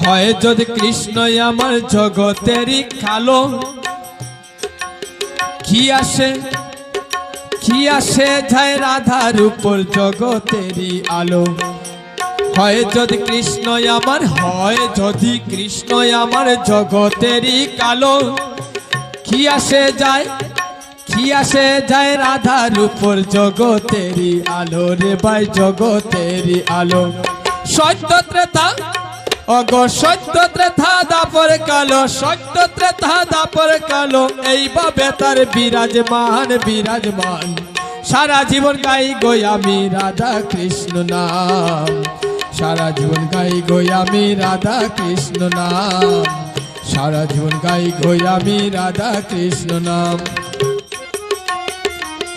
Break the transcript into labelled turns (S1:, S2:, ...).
S1: হয় যদি কৃষ্ণ আমার জগতেরই কালো, কি আসে যায় রাধার উপর জগতেরই আলো। হয় যদি কৃষ্ণ আমার জগতেরই কালো, কি আসে যায় রাধার উপর জগতেরই আলো রে ভাই জগতেরই আলো। সত্য ত্রেতা সত্য ত্রেতা দাপর কালো, সত্য ত্রেতা দাপর কালো, এইভাবে তার বিরাজমান। সারা জীবন গাই গই আমি রাধা কৃষ্ণ নাম, সারা জীবন গাই গই আমি রাধা কৃষ্ণ নাম, সারা জীবন গাই গই আমি রাধা কৃষ্ণ নাম।